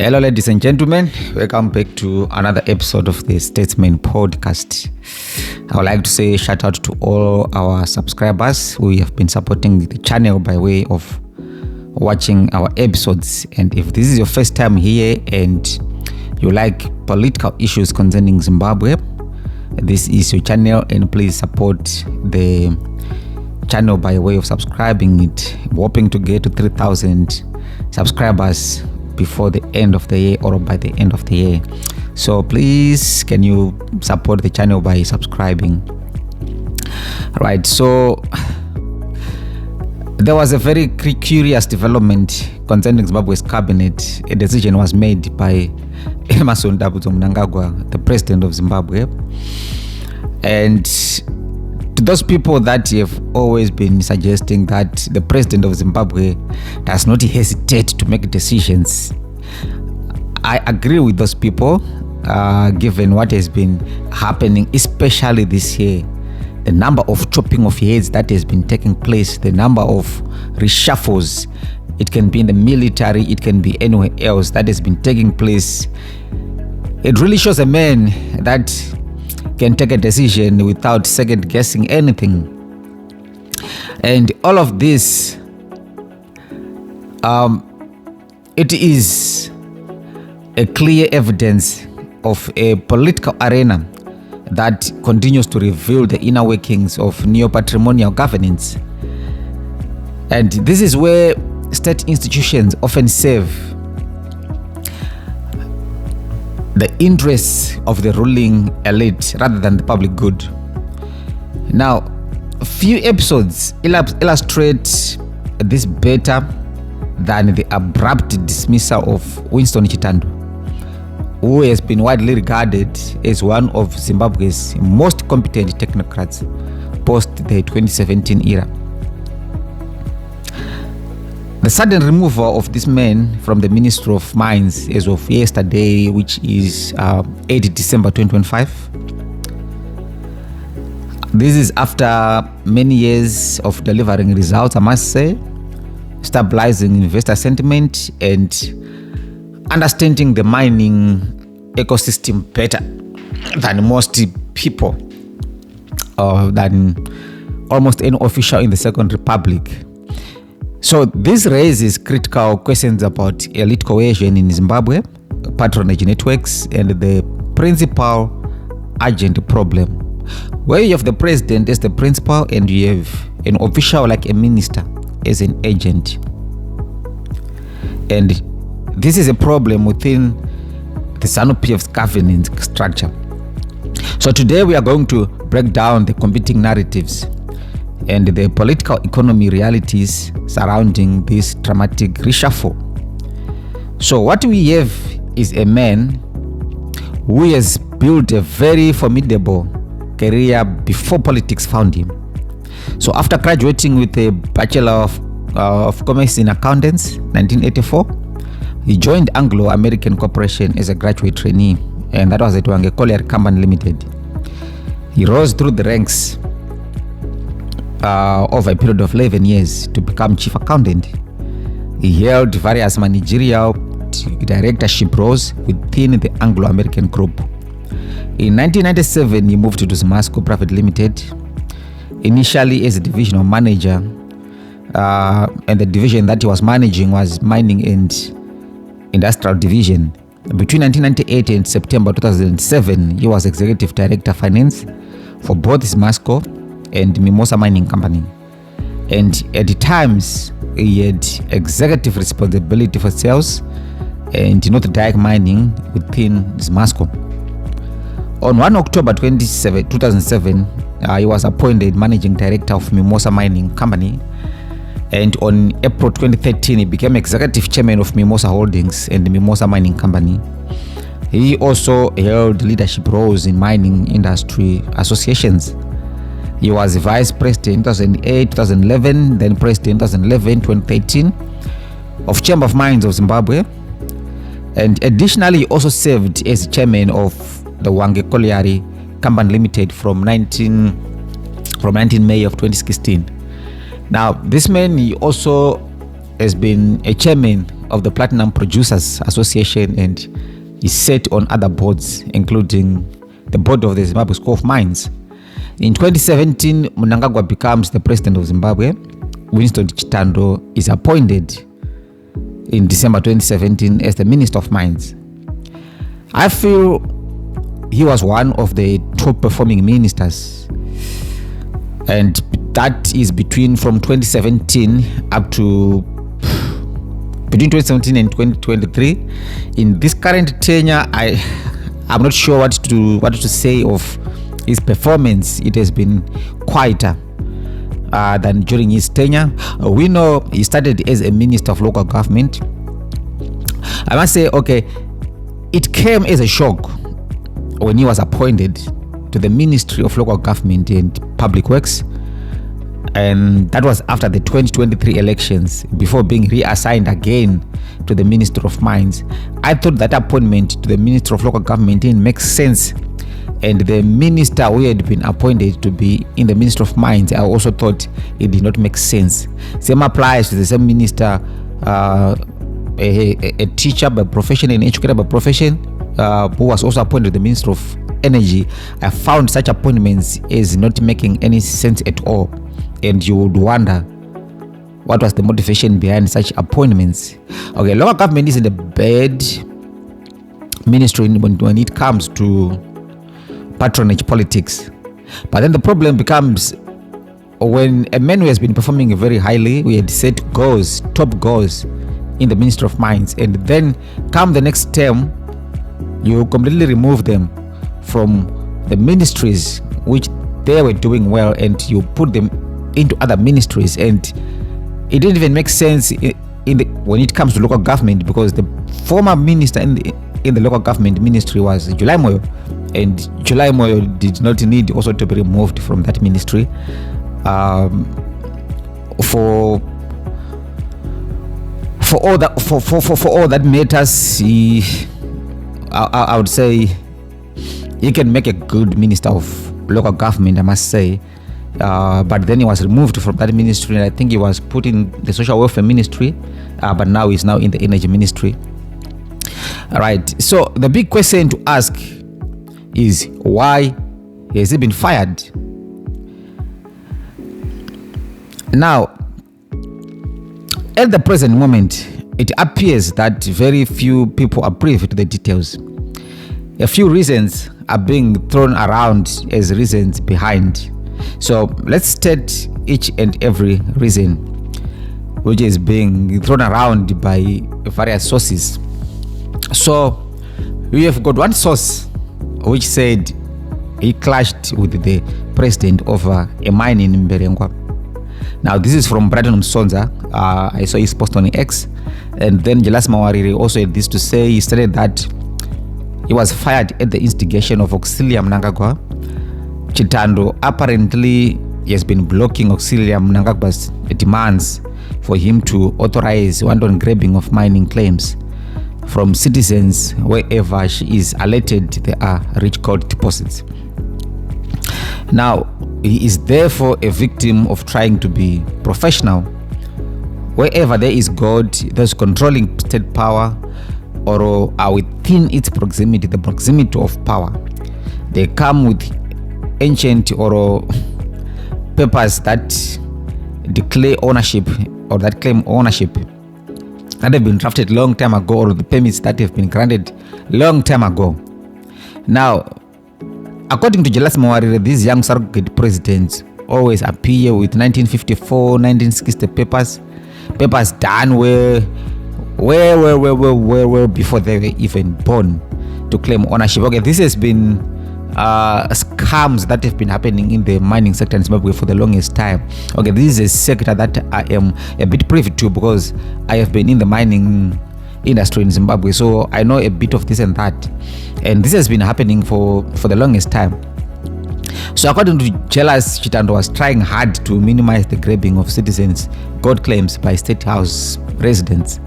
Hello, ladies and gentlemen. Welcome back to another episode of the Statesman Podcast. I would like to say shout out to all our subscribers who have been supporting the channel by way of watching our episodes. And if this is your first time here and you like political issues concerning Zimbabwe, this is your channel, and please support the channel by way of subscribing it. I'm hoping to get to 3,000 subscribers before the end of the year or by the end of the year. So please, can you support the channel by subscribing? Right, so there was a very curious development concerning Zimbabwe's cabinet. A decision was made by Mnangagwa, the president of Zimbabwe. And to those people that have always been suggesting that the president of Zimbabwe does not hesitate to make decisions, I agree with those people, given what has been happening, especially this year. The number of chopping of heads that has been taking place, the number of reshuffles, it can be in the military, it can be anywhere else, that has been taking place. It really shows a man that can take a decision without second guessing anything. And all of this, it is a clear evidence of a political arena that continues to reveal the inner workings of neo-patrimonial governance. And this is where state institutions often serve the interests of the ruling elite rather than the public good. Now, a few episodes illustrate this better than the abrupt dismissal of Winston Chitando, who has been widely regarded as one of Zimbabwe's most competent technocrats post the 2017 era. The sudden removal of this man from the Ministry of Mines as of yesterday, which is 8 December 2025. This is after many years of delivering results, I must say, stabilizing investor sentiment and understanding the mining ecosystem better than most people, than almost any official in the Second Republic. So this raises critical questions about elite cohesion in Zimbabwe, patronage networks, and the principal urgent problem, where you have the president as the principal and you have an official like a minister as an agent. And this is a problem within the ZANU-PF's governance structure. So today we are going to break down the competing narratives and the political economy realities surrounding this dramatic reshuffle. So what we have is a man who has built a very formidable career before politics found him. So after graduating with a Bachelor of Commerce in Accountants, 1984, he joined Anglo-American Corporation as a graduate trainee, and that was at Auxilia Company Limited. He rose through the ranks over a period of 11 years to become chief accountant. He held various managerial directorship roles within the Anglo-American Group. In 1997, he moved to Zimbabwe Private Limited, initially as a divisional manager, and the division that he was managing was mining and industrial division. Between 1998 and September 2007, he was executive director finance for both Zimbabwe and Mimosa Mining Company, and at the times he had executive responsibility for sales and North Dyke Mining within Zimbabwe. On 1 October 2007, he was appointed managing director of Mimosa Mining Company, and on April 2013 he became executive chairman of Mimosa Holdings and Mimosa Mining Company. He also held leadership roles in mining industry associations. He was vice president in 2008, 2011, then president 2011, 2013 of Chamber of Mines of Zimbabwe. And additionally, he also served as chairman of the Auxilia Company Limited from 19 May of 2016. Now, this man, he also has been a chairman of the Platinum Producers Association, and he sat on other boards, including the board of the Zimbabwe School of Mines. In 2017, Mnangagwa becomes the president of Zimbabwe. Winston Chitando is appointed in December 2017 as the Minister of Mines. I feel he was one of the top performing ministers, and that is from 2017 up to between 2017 and 2023. In this current tenure, I'm not sure what to say of his performance. It has been quieter than during his tenure. We know he started as a minister of local government. I must say, okay, it came as a shock when he was appointed to the Ministry of Local Government and Public Works, and that was after the 2023 elections, before being reassigned again to the Ministry of Mines. I thought that appointment to the Ministry of Local Government didn't make sense, and the minister who had been appointed to be in the Ministry of Mines, I also thought it did not make sense. Same applies to the same minister, a teacher by profession, an educator by profession, who was also appointed to the Ministry of Energy. I found such appointments as not making any sense at all, and you would wonder what was the motivation behind such appointments. Okay, local government isn't a bad ministry when it comes to patronage politics, but then the problem becomes when a man who has been performing very highly, we had set goals, top goals in the Ministry of Mines, and then come the next term, you completely remove them from the ministries which they were doing well, and you put them into other ministries. And it didn't even make sense when it comes to local government, because the former minister in the local government ministry was July Moyo, and July Moyo did not need also to be removed from that ministry. For all that matters, I would say he can make a good minister of local government, I must say. But then he was removed from that ministry, and I think he was put in the social welfare ministry, but now he's now in the energy ministry. All right, so the big question to ask is, why has he been fired? Now, at the present moment, it appears that very few people are privy to the details. A few reasons are being thrown around as reasons behind. So let's state each and every reason which is being thrown around by various sources. So we have got one source which said he clashed with the president over a mine in Mnangagwa. Now this is from Brighton Msonza. I saw his post on X, and then Jelas Mawariri also had this to say. He stated that he was fired at the instigation of Auxilia Mnangagwa. Chitando apparently has been blocking Auxilia Mnangagwa's demands for him to authorize wanton grabbing of mining claims from citizens wherever she is alerted there are rich gold deposits. Now, he is therefore a victim of trying to be professional. Wherever there is gold, there's controlling state power, or are within its proximity, the proximity of power. They come with ancient or papers that declare ownership or that claim ownership that have been drafted long time ago, or the permits that have been granted long time ago. Now, according to Jelas Mawarire, these young surrogate presidents always appear with 1954, 1960 papers done where before they were even born, to claim ownership. Okay, this has been scams that have been happening in the mining sector in Zimbabwe for the longest time. Okay, this is a sector that I am a bit privy to, because I have been in the mining industry in Zimbabwe, so I know a bit of this and that, and this has been happening for the longest time. So according to Jelas, Chitando was trying hard to minimize the grabbing of citizens' gold claims by State House residents,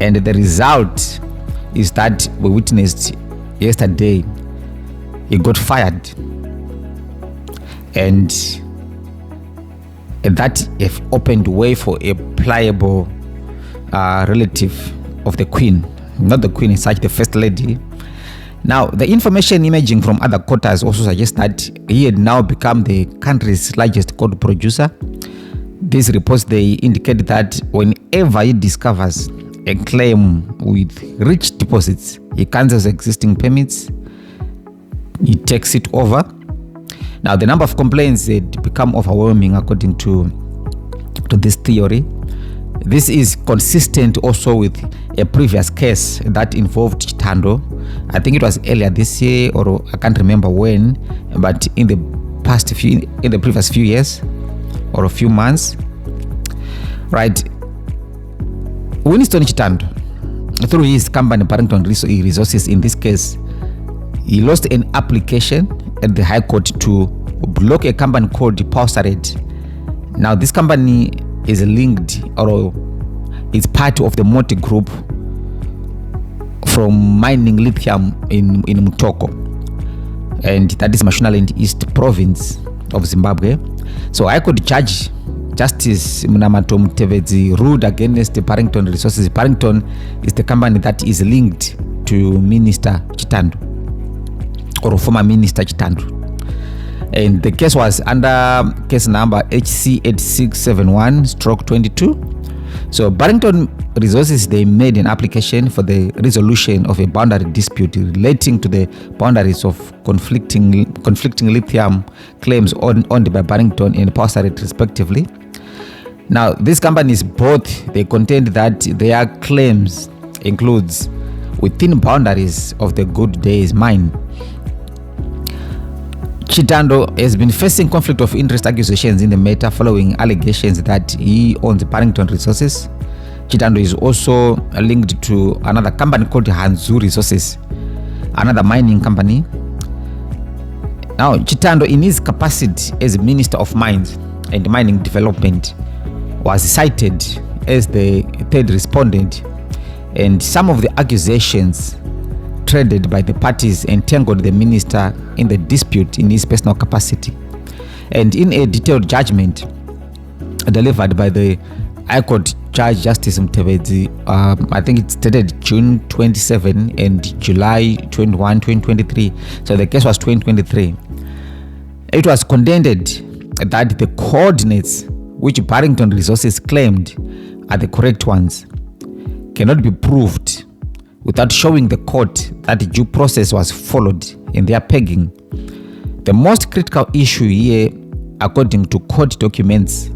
and the result is that we witnessed yesterday. He got fired, and that have opened way for a pliable relative of the Queen, not the Queen as such, the First Lady. Now, the information emerging from other quarters also suggests that he had now become the country's largest gold producer. These reports, they indicate that whenever he discovers a claim with rich deposits, he cancels existing permits, he takes it over. Now, the number of complaints had become overwhelming according to this theory. This is consistent also with a previous case that involved Chitando. I think it was earlier this year, or I can't remember when, but in the previous few years or a few months, right? Winston Chitando, through his company Barrington Resources, in this case, he lost an application at the High Court to block a company called Auxilia. Now, this company is linked, or is part of the Moti Group from mining lithium in Mutoko, and that is Mashonaland East Province of Zimbabwe. So I could judge Justice Mnamato Mtevedzi ruled against the Barrington Resources. Barrington is the company that is linked to Minister Chitando, or former Minister Chitando. And the case was under case number HC 8671/22. So Barrington Resources, they made an application for the resolution of a boundary dispute relating to the boundaries of conflicting lithium claims owned by Barrington and Auxilia respectively. Now, these companies both, they contend that their claims includes within boundaries of the Good Days mine. Chitando has been facing conflict of interest accusations in the matter following allegations that he owns Barrington Resources. Chitando is also linked to another company called Hanzu Resources, another mining company. Now, Chitando, in his capacity as Minister of Mines and Mining Development, was cited as the third respondent, and some of the accusations traded by the parties entangled the minister in the dispute in his personal capacity. And in a detailed judgment delivered by the High Court Judge Justice Mtevedzi, I think it's dated June 27 and July 21, 2023. So the case was 2023. It was contended that the coordinates which Barrington Resources claimed are the correct ones cannot be proved without showing the court that due process was followed in their pegging. The most critical issue here, according to court documents,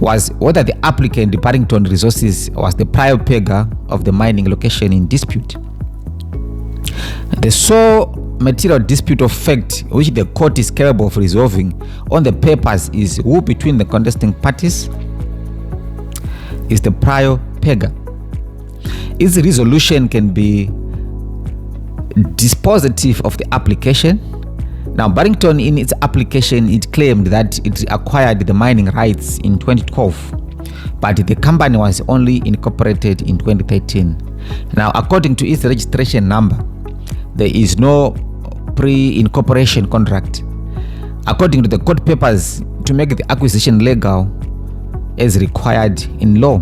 was whether the applicant, Barrington Resources, was the prior pegger of the mining location in dispute. The sole material dispute of fact which the court is capable of resolving on the papers is who between the contesting parties is the prior pegger. Its resolution can be dispositive of the application. Now, Barrington, in its application, it claimed that it acquired the mining rights in 2012, but the company was only incorporated in 2013. Now, according to its registration number, there is no pre-incorporation contract. According to the court papers, to make the acquisition legal as required in law,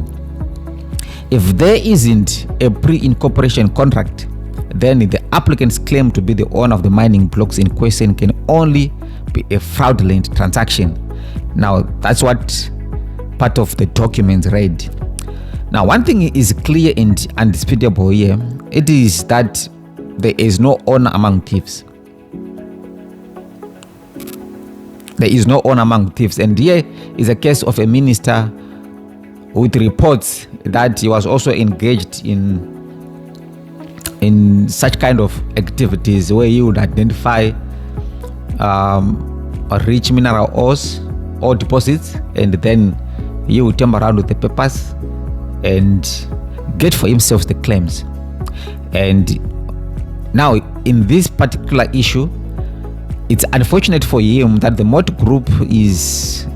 if there isn't a pre-incorporation contract, then the applicant's claim to be the owner of the mining blocks in question can only be a fraudulent transaction. Now, that's what part of the documents read. Now, one thing is clear and undisputable here. It is that there is no honor among thieves. There is no honor among thieves. And here is a case of a minister with reports that he was also engaged in such kind of activities where he would identify rich mineral ores or deposits, and then he would turn around with the papers and get for himself the claims. And now, in this particular issue, it's unfortunate for him that the Mot Group is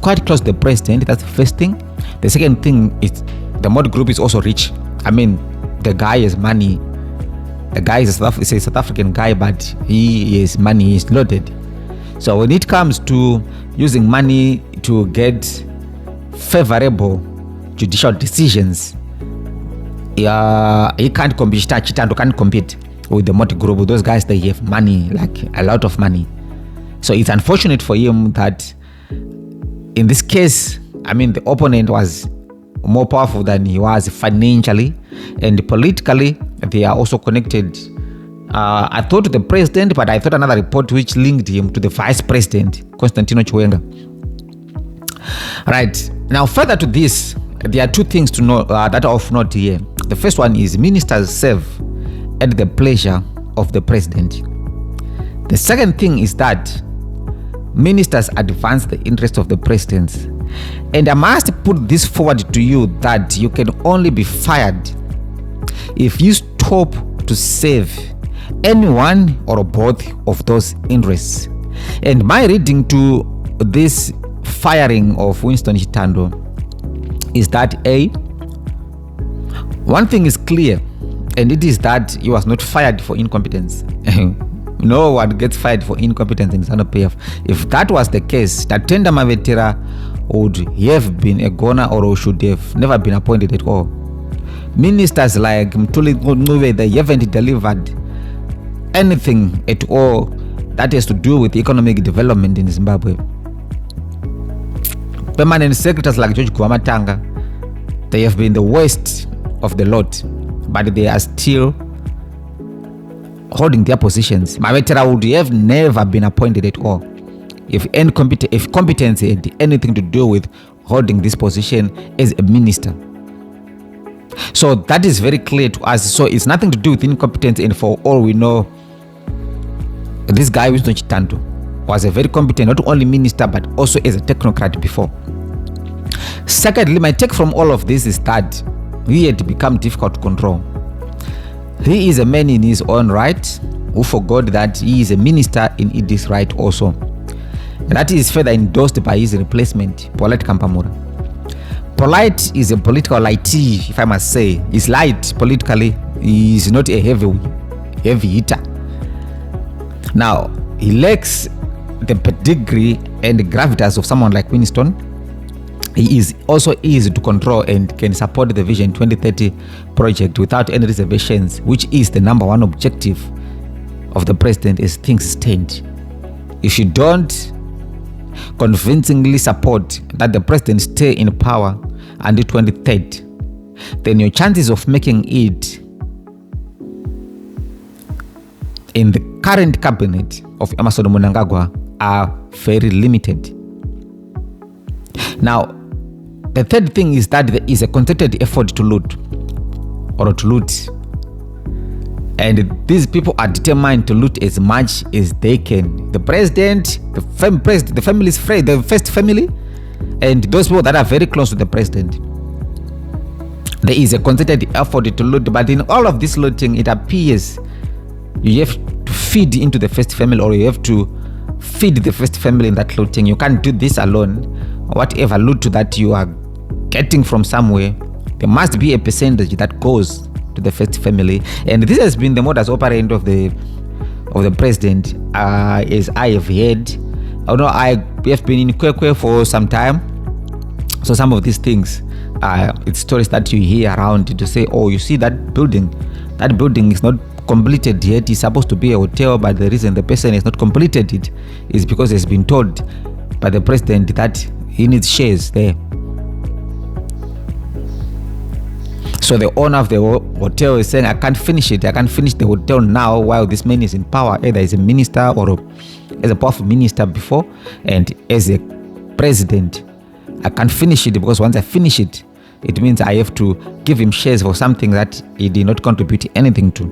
quite close to the president. That's the first thing. The second thing is the Mot Group is also rich. I mean, the guy has money. The guy is a South African guy, but he has money. He's loaded. So when it comes to using money to get favorable judicial decisions, he can't compete. Chitando can't compete with the multi group. Those guys, they have money, like a lot of money. So it's unfortunate for him that in this case, the opponent was more powerful than he was financially, and politically they are also connected. I thought the president, but I thought another report which linked him to the vice president, Constantino Chiwenga. Right, now further to this, there are two things to know that are of note here. The first one is ministers serve at the pleasure of the president. The second thing is that ministers advance the interest of the president. And I must put this forward to you that you can only be fired if you stop to serve any one or both of those interests. And my reading to this firing of Winston Chitando is that one thing is clear, and it is that he was not fired for incompetence. No one gets fired for incompetence in ZANU-PF. If that was the case, Tatenda Mavetera would have been a goner or should have never been appointed at all. Ministers like Mtuli Ngube, they haven't delivered anything at all that has to do with economic development in Zimbabwe. Permanent secretaries like George Kuamatanga, they have been the worst of the lot, but they are still holding their positions. Mavetera would have never been appointed at all if competence had anything to do with holding this position as a minister. So that is very clear to us. So it's nothing to do with incompetence, and for all we know, this guy Winston Chitando was a very competent, not only minister but also as a technocrat before. Secondly, my take from all of this is that he had become difficult to control. He is a man in his own right who forgot that he is a minister in his right also. And that is further endorsed by his replacement, Polite Kampamura. Polite is a political lighty, if I must say. He's light politically. He is not a heavy hitter. Now, he lacks the pedigree and the gravitas of someone like Winston. He is also easy to control and can support the Vision 2030 project without any reservations, which is the number one objective of the president as things stand. If you don't convincingly support that the president stay in power until 2030, then your chances of making it in the current cabinet of Emmerson Mnangagwa are very limited. Now, the third thing is that there is a concerted effort to loot. And these people are determined to loot as much as they can. The president, the family's friend, the first family, and those people that are very close to the president. There is a concerted effort to loot, but in all of this looting, it appears you have to feed into the first family, or you have to feed the first family in that looting. You can't do this alone. Whatever loot that you are getting from somewhere, there must be a percentage that goes to the first family. And this has been the modus operandi of the president, as I have heard. Although I have been in Kwekwe for some time, so some of these things, it's stories that you hear around to say, oh, you see that building is not completed yet. It's supposed to be a hotel, but the reason the person has not completed it is because he's been told by the president that he needs shares there. So the owner of the hotel is saying, I can't finish it. I can't finish the hotel now while this man is in power, either as a minister or as a powerful minister before, and as a president, I can't finish it because once I finish it, it means I have to give him shares for something that he did not contribute anything to.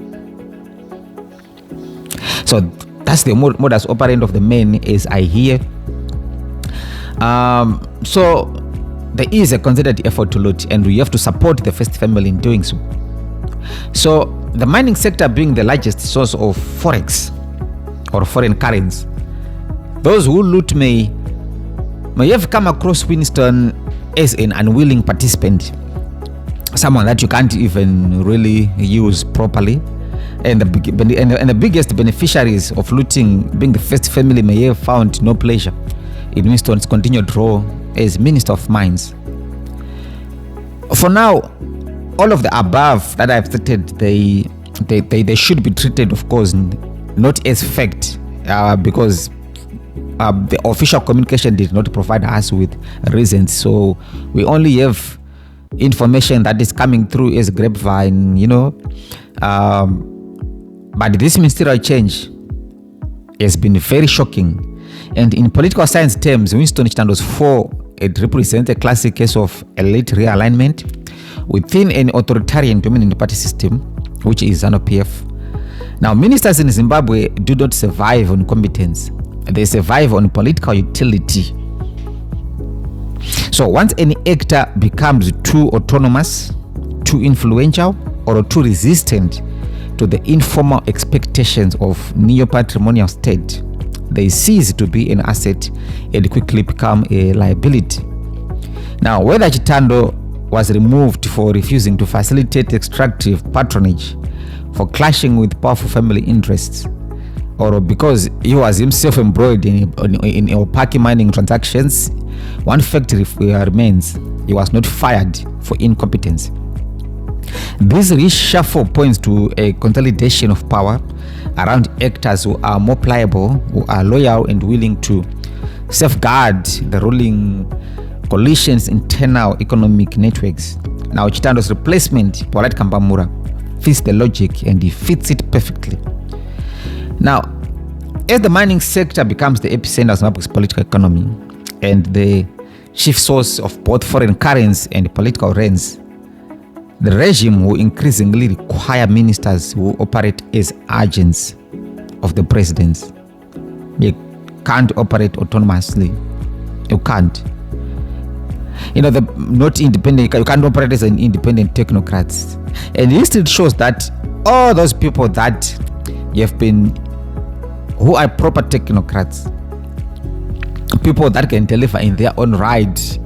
So that's the modus operandi of the man, as I hear. So there is a concerted effort to loot, and we have to support the first family in doing so. So the mining sector being the largest source of forex or foreign currency, those who loot may have come across Winston as an unwilling participant, someone that you can't even really use properly. And the biggest beneficiaries of looting, being the first family, may have found no pleasure in Winston's continued role as Minister of Mines. For now, all of the above that I've stated, they should be treated, of course, not as fact, because the official communication did not provide us with reasons. So we only have information that is coming through as grapevine, but this ministerial change has been very shocking. And in political science terms, Winston Chitando's fall, it represents a classic case of elite realignment within an authoritarian dominant party system, which is ZANU-PF. Now, ministers in Zimbabwe do not survive on competence. They survive on political utility. So once any actor becomes too autonomous, too influential, or too resistant to the informal expectations of neo-patrimonial state, they cease to be an asset and quickly become a liability. Now, whether Chitando was removed for refusing to facilitate extractive patronage, for clashing with powerful family interests, or because he was himself embroiled in opaque mining transactions, one fact remains: he was not fired for incompetence. This reshuffle points to a consolidation of power around actors who are more pliable, who are loyal and willing to safeguard the ruling coalition's internal economic networks. Now, Chitando's replacement, Paulette Kambamura, fits the logic, and he fits it perfectly. Now, as the mining sector becomes the epicenter of Zimbabwe's political economy and the chief source of both foreign currency and political rents, the regime will increasingly require ministers who operate as agents of the presidents. They can't operate autonomously. You can't. Not independent. You can't operate as an independent technocrat. And history shows that all those people that who are proper technocrats, people that can deliver in their own right,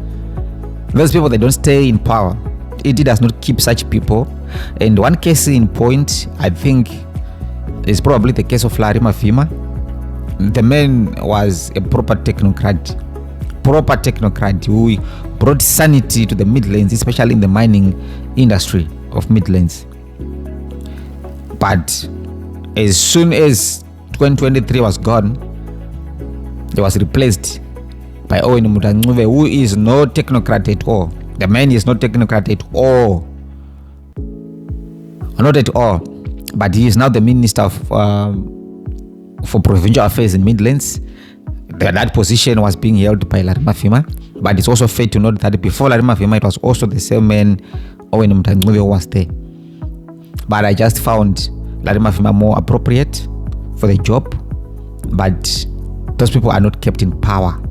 those people, they don't stay in power. It does not keep such people. And one case in point, I think, is probably the case of Larry Mafima. The man was a proper technocrat who brought sanity to the Midlands, especially in the mining industry of Midlands. But as soon as 2023 was gone, he was replaced by Mnangagwa, who is no technocrat at all. The man is not technocrat at all. Not at all. But he is now the Minister for Provincial Affairs in Midlands. That position was being held by Larry Mafima. But it's also fair to note that before Larry Mafima, it was also the same man, Mnangagwa, who was there. But I just found Larry Mafima more appropriate for the job. But those people are not kept in power.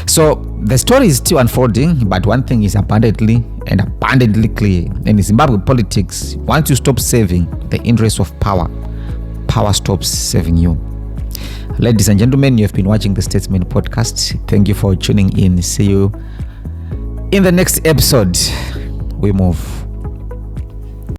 So the story is still unfolding, but one thing is abundantly clear. In Zimbabwe politics, once you stop serving the interests of power, power stops serving you. Ladies and gentlemen, you have been watching the Statesman podcast. Thank you for tuning in. See you in the next episode. We move.